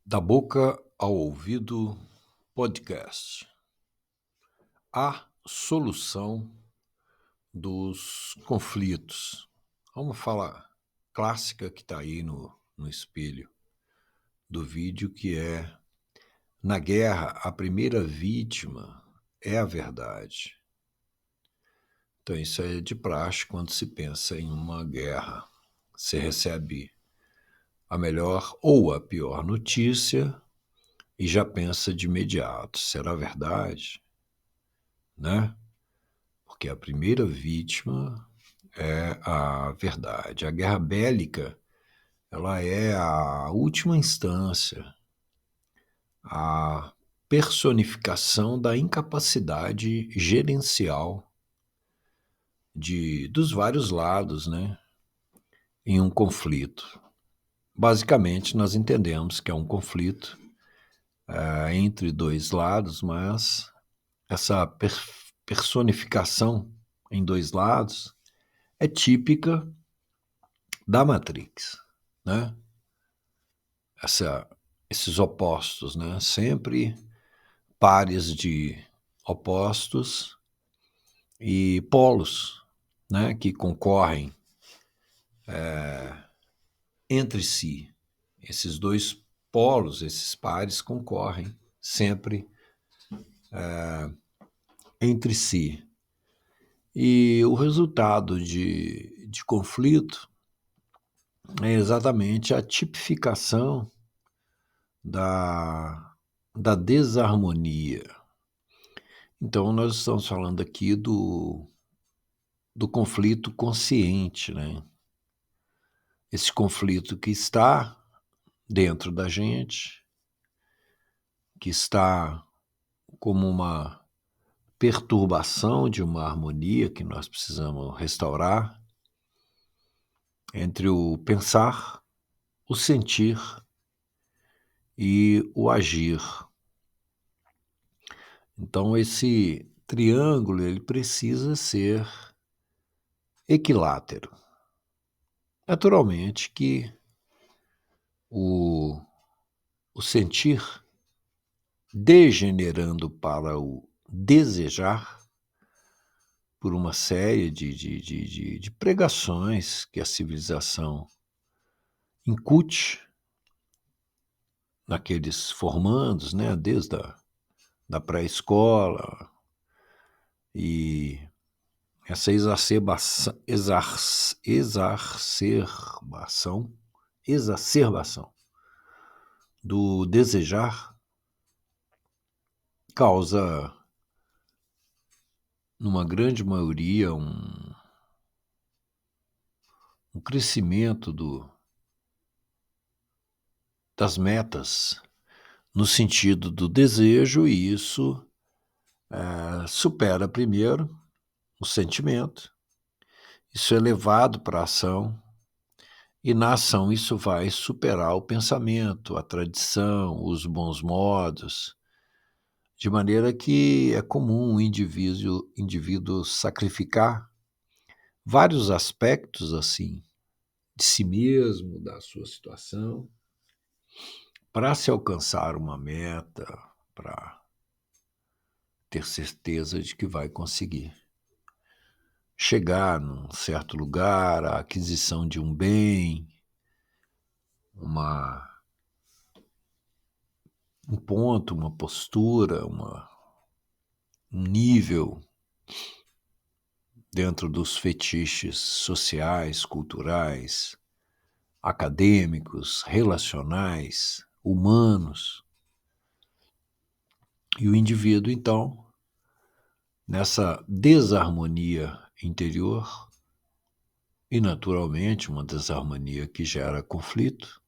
Da boca ao ouvido podcast. A solução dos conflitos. É uma fala clássica que está aí no espelho do vídeo, que é: na guerra, a primeira vítima é a verdade. Então isso é de praxe quando se pensa em uma guerra. Você recebe a melhor ou a pior notícia e já pensa de imediato: será verdade? Né? Porque a primeira vítima é a verdade. A guerra bélica, ela é a última instância, a personificação da incapacidade gerencial dos vários lados, né, em um conflito. Basicamente, nós entendemos que é um conflito entre dois lados, mas essa personificação em dois lados é típica da Matrix, né? Esses opostos, né? Sempre pares de opostos e polos, né? Que concorrem entre si. Esses dois polos, esses pares concorrem sempre entre si. E o resultado de conflito é exatamente a tipificação da desarmonia. Então, nós estamos falando aqui do conflito consciente, né? Esse conflito que está dentro da gente, que está como uma perturbação de uma harmonia que nós precisamos restaurar entre o pensar, o sentir e o agir. Então, esse triângulo ele precisa ser equilátero. Naturalmente que o, o sentir degenerando para o desejar, por uma série de pregações que a civilização incute naqueles formandos, né, desde da pré-escola, e essa exacerbação do desejar causa, numa grande maioria, um crescimento das metas no sentido do desejo, e isso supera primeiro o sentimento, isso é levado para a ação, e na ação isso vai superar o pensamento, a tradição, os bons modos, de maneira que é comum o indivíduo sacrificar vários aspectos assim de si mesmo, da sua situação, para se alcançar uma meta, para ter certeza de que vai conseguir chegar num certo lugar, a aquisição de um bem, uma, um ponto, uma postura, um nível dentro dos fetiches sociais, culturais, acadêmicos, relacionais, humanos. E o indivíduo, então, nessa desarmonia interior, e naturalmente uma desarmonia que gera conflito,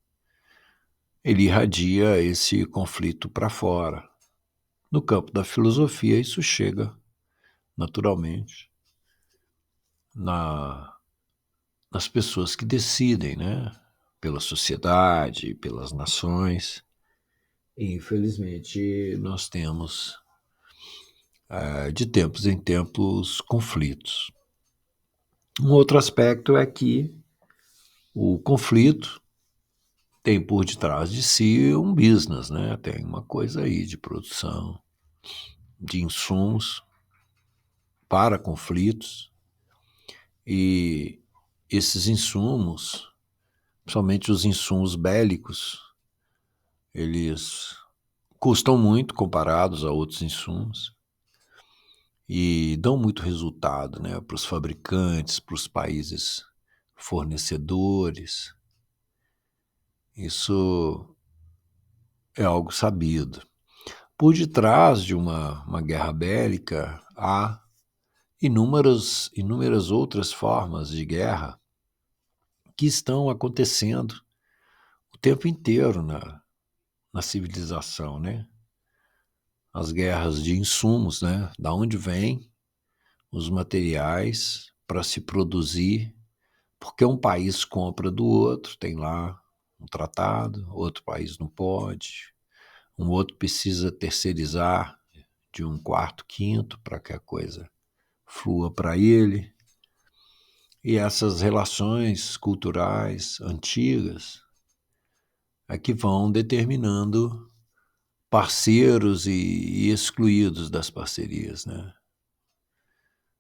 ele irradia esse conflito para fora. No campo da filosofia, isso chega naturalmente nas pessoas que decidem, né? Pela sociedade, pelas nações. E, infelizmente, nós temos, de tempos em tempos, conflitos. Um outro aspecto é que o conflito tem por detrás de si um business, né? Tem uma coisa aí de produção de insumos para conflitos, e esses insumos, principalmente os insumos bélicos, eles custam muito comparados a outros insumos e dão muito resultado, né, para os fabricantes, para os países fornecedores. Isso é algo sabido. Por detrás de uma guerra bélica há inúmeras outras formas de guerra que estão acontecendo o tempo inteiro na civilização, né? As guerras de insumos, né? Da onde vêm os materiais para se produzir, porque um país compra do outro, tem lá um tratado, outro país não pode, um outro precisa terceirizar de um quarto, quinto, para que a coisa flua para ele. E essas relações culturais antigas é que vão determinando parceiros e excluídos das parcerias, né?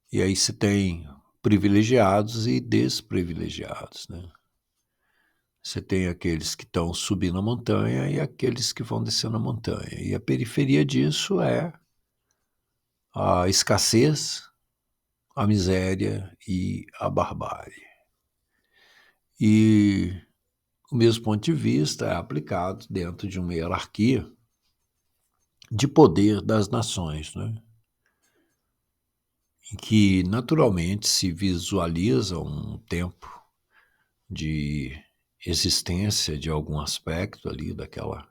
E aí se tem privilegiados e desprivilegiados, né? Você tem aqueles que estão subindo a montanha e aqueles que vão descendo a montanha. E a periferia disso é a escassez, a miséria e a barbárie. E o mesmo ponto de vista é aplicado dentro de uma hierarquia de poder das nações, né? Em que naturalmente se visualiza um tempo de existência de algum aspecto ali daquela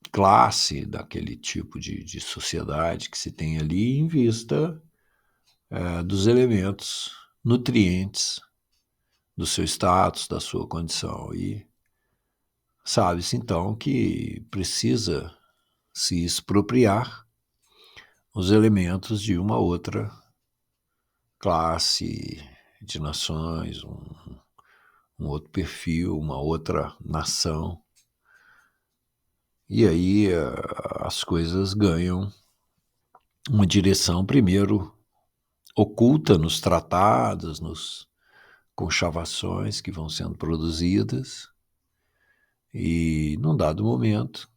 classe, daquele tipo de sociedade que se tem ali em vista dos elementos nutrientes do seu status, da sua condição. E sabe-se então que precisa se expropriar os elementos de uma outra classe de nações, um outro perfil, uma outra nação. E aí as coisas ganham uma direção, primeiro, oculta nos tratados, nos conchavações que vão sendo produzidas, e num dado momento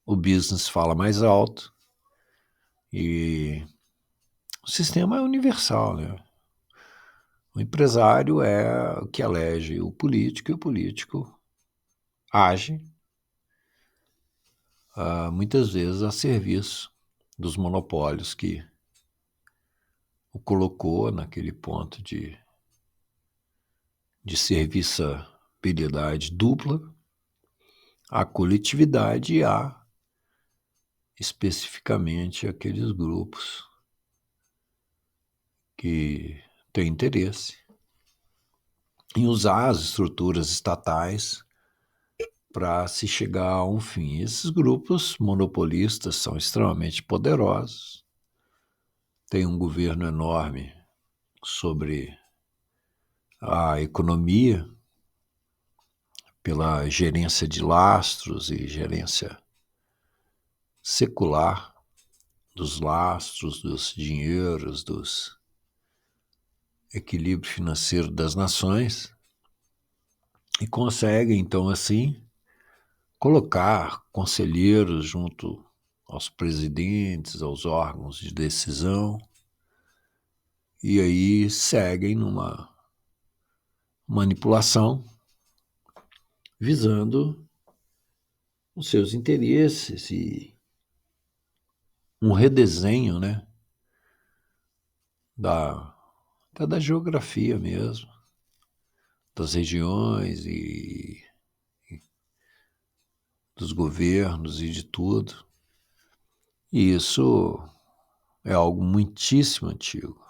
o business fala mais alto e o sistema é universal, né? O empresário é o que elege o político e o político age muitas vezes a serviço dos monopólios que o colocou naquele ponto de serviçabilidade dupla, à coletividade e a especificamente aqueles grupos que têm interesse em usar as estruturas estatais para se chegar a um fim. Esses grupos monopolistas são extremamente poderosos, têm um governo enorme sobre a economia, pela gerência de lastros e gerência secular dos lastros, dos dinheiros, dos equilíbrio financeiro das nações, e conseguem, então, assim, colocar conselheiros junto aos presidentes, aos órgãos de decisão, e aí seguem numa manipulação visando os seus interesses e um redesenho, né, da geografia mesmo, das regiões e dos governos e de tudo. E isso é algo muitíssimo antigo,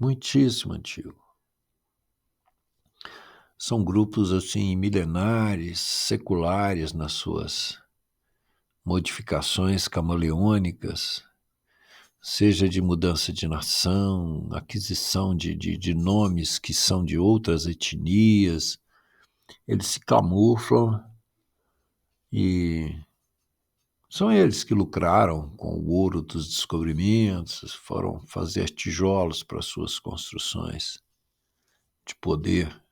muitíssimo antigo. São grupos assim milenares, seculares nas suas modificações camaleônicas, seja de mudança de nação, aquisição de nomes que são de outras etnias, eles se camuflam e são eles que lucraram com o ouro dos descobrimentos, foram fazer tijolos para suas construções de poder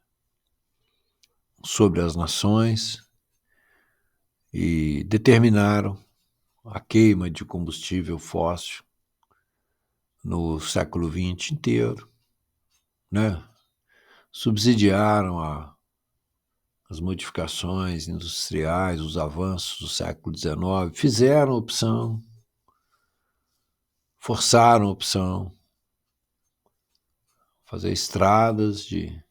sobre as nações e determinaram a queima de combustível fóssil no século XX inteiro, né? Subsidiaram as modificações industriais, os avanços do século XIX, fizeram opção, forçaram opção, fazer estradas de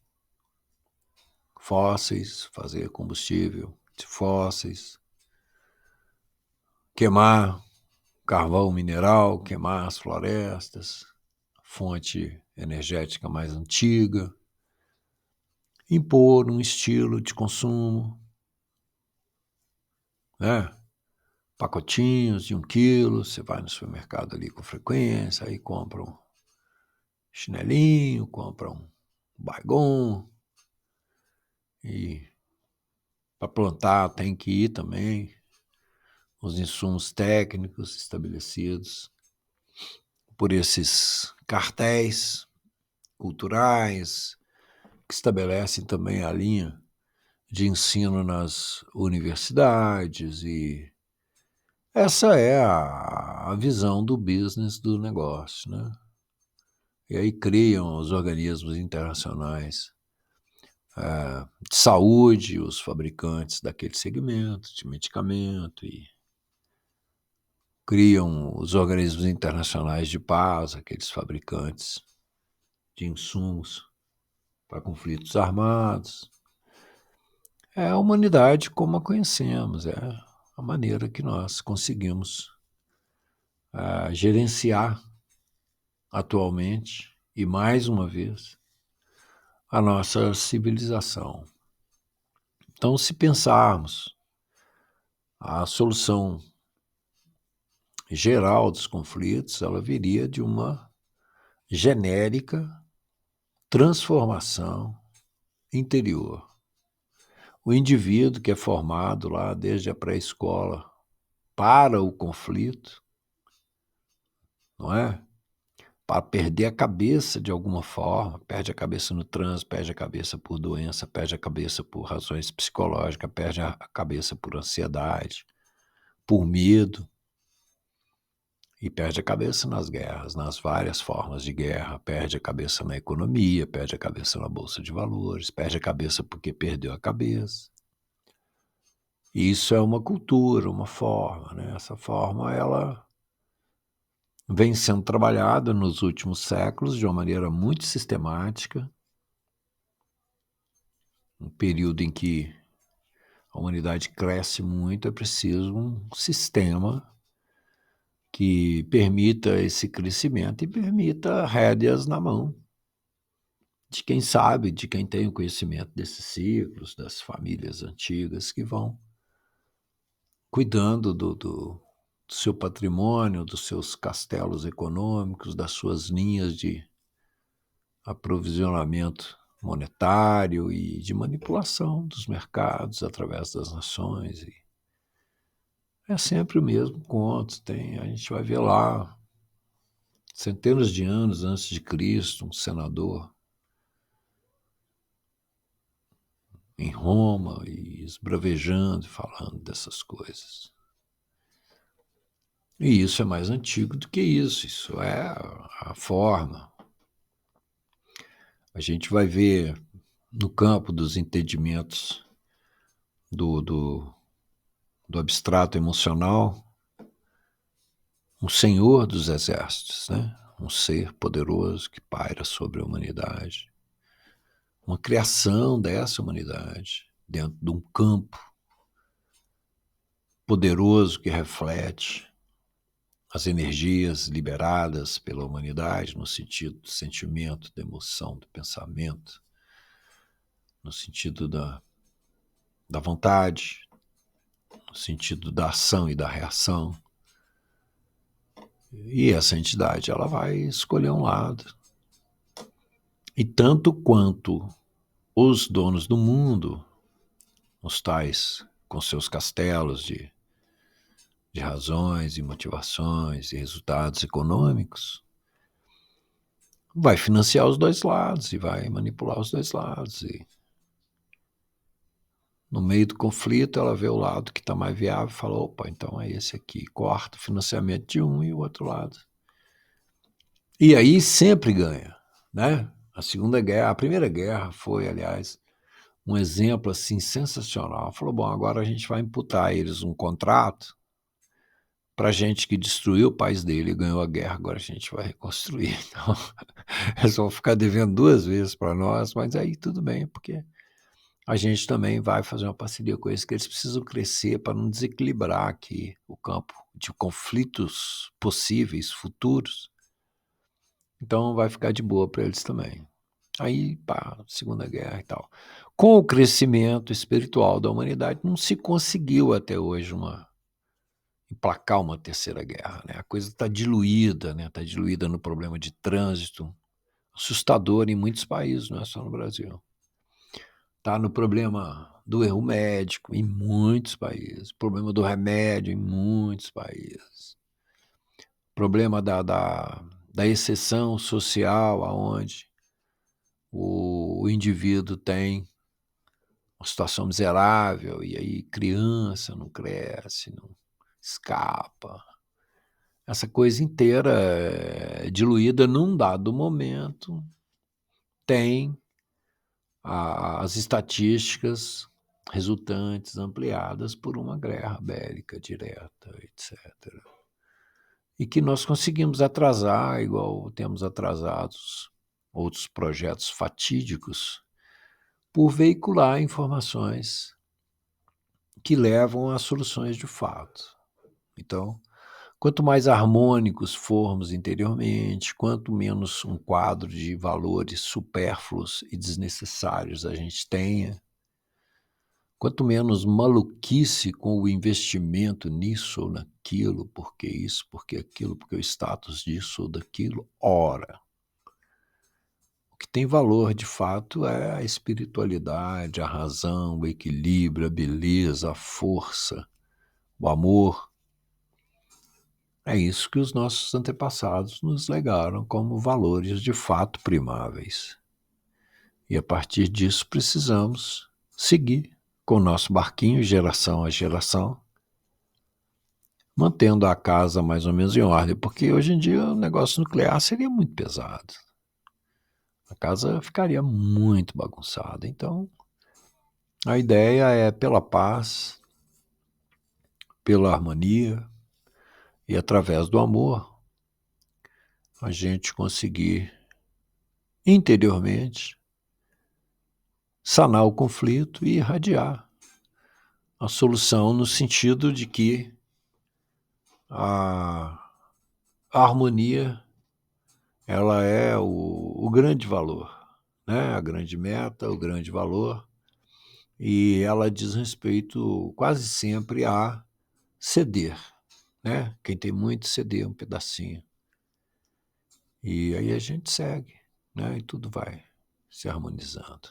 fósseis, fazer combustível de fósseis, queimar carvão mineral, queimar as florestas, fonte energética mais antiga, impor um estilo de consumo, né? Pacotinhos de 1 quilo, você vai no supermercado ali com frequência, aí compra um chinelinho, compra um Baygon, e para plantar tem que ir também os insumos técnicos estabelecidos por esses cartéis culturais que estabelecem também a linha de ensino nas universidades, e essa é a visão do business do negócio, né? E aí criam os organismos internacionais de saúde, os fabricantes daquele segmento de medicamento, e criam os organismos internacionais de paz, aqueles fabricantes de insumos para conflitos armados. É a humanidade como a conhecemos, é a maneira que nós conseguimos gerenciar atualmente, e mais uma vez, a nossa civilização. Então, se pensarmos a solução geral dos conflitos, ela viria de uma genérica transformação interior. O indivíduo que é formado lá desde a pré-escola para o conflito, não é? Para perder a cabeça de alguma forma, perde a cabeça no trânsito, perde a cabeça por doença, perde a cabeça por razões psicológicas, perde a cabeça por ansiedade, por medo, e perde a cabeça nas guerras, nas várias formas de guerra, perde a cabeça na economia, perde a cabeça na bolsa de valores, perde a cabeça porque perdeu a cabeça. E isso é uma cultura, uma forma, né? Essa forma, ela vem sendo trabalhada nos últimos séculos de uma maneira muito sistemática, um período em que a humanidade cresce muito, é preciso um sistema que permita esse crescimento e permita rédeas na mão de quem sabe, de quem tem o conhecimento desses ciclos, das famílias antigas que vão cuidando do seu patrimônio, dos seus castelos econômicos, das suas linhas de aprovisionamento monetário e de manipulação dos mercados através das nações. E é sempre o mesmo conto. A gente vai ver lá, centenas de anos antes de Cristo, um senador em Roma e esbravejando e falando dessas coisas. E isso é mais antigo do que isso é a forma. A gente vai ver no campo dos entendimentos do abstrato emocional um senhor dos exércitos, né? Um ser poderoso que paira sobre a humanidade, uma criação dessa humanidade dentro de um campo poderoso que reflete as energias liberadas pela humanidade no sentido do sentimento, da emoção, do pensamento, no sentido da vontade, no sentido da ação e da reação. E essa entidade ela vai escolher um lado. E tanto quanto os donos do mundo, os tais com seus castelos de razões e motivações e resultados econômicos, vai financiar os dois lados e vai manipular os dois lados. E no meio do conflito, ela vê o lado que está mais viável e fala, opa, então é esse aqui. Corta o financiamento de um e o outro lado. E aí sempre ganha, né? A Primeira Guerra foi, aliás, um exemplo assim sensacional. Falou, bom, agora a gente vai imputar a eles um contrato para gente que destruiu o país dele e ganhou a guerra, agora a gente vai reconstruir. Então, eles vão ficar devendo 2 vezes para nós, mas aí tudo bem, porque a gente também vai fazer uma parceria com eles, que eles precisam crescer para não desequilibrar aqui o campo de conflitos possíveis, futuros. Então vai ficar de boa para eles também. Aí, pá, Segunda Guerra e tal. Com o crescimento espiritual da humanidade, não se conseguiu até hoje emplacar uma terceira guerra, né? A coisa está diluída, né? Está diluída no problema de trânsito, assustador em muitos países, não é só no Brasil. Está no problema do erro médico em muitos países, problema do remédio em muitos países, problema da exceção social, aonde o indivíduo tem uma situação miserável e aí criança não cresce, não escapa. Essa coisa inteira, diluída num dado momento, tem as estatísticas resultantes ampliadas por uma guerra bélica direta, etc. E que nós conseguimos atrasar, igual temos atrasados outros projetos fatídicos, por veicular informações que levam a soluções de fato. Então, quanto mais harmônicos formos interiormente, quanto menos um quadro de valores supérfluos e desnecessários a gente tenha, quanto menos maluquice com o investimento nisso ou naquilo, porque isso, porque aquilo, porque o status disso ou daquilo, ora. O que tem valor, de fato, é a espiritualidade, a razão, o equilíbrio, a beleza, a força, o amor. É isso que os nossos antepassados nos legaram como valores de fato primáveis. E a partir disso precisamos seguir com o nosso barquinho, geração a geração, mantendo a casa mais ou menos em ordem, porque hoje em dia o negócio nuclear seria muito pesado. A casa ficaria muito bagunçada. Então, a ideia é, pela paz, pela harmonia e através do amor, a gente conseguir interiormente sanar o conflito e irradiar a solução no sentido de que a harmonia ela é o grande valor, né? A grande meta, o grande valor, e ela diz respeito quase sempre a ceder, né? Quem tem muito, ceder um pedacinho. E aí a gente segue, né? E tudo vai se harmonizando.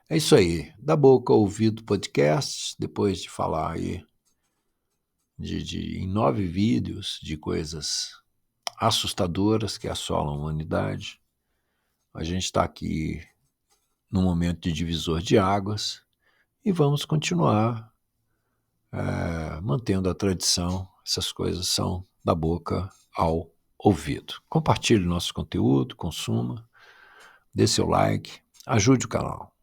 É isso aí, da boca ao ouvido podcast, depois de falar aí em 9 vídeos de coisas assustadoras que assolam a humanidade. A gente está aqui num momento de divisor de águas e vamos continuar mantendo a tradição. Essas coisas são da boca ao ouvido. Compartilhe nosso conteúdo, consuma, dê seu like, ajude o canal.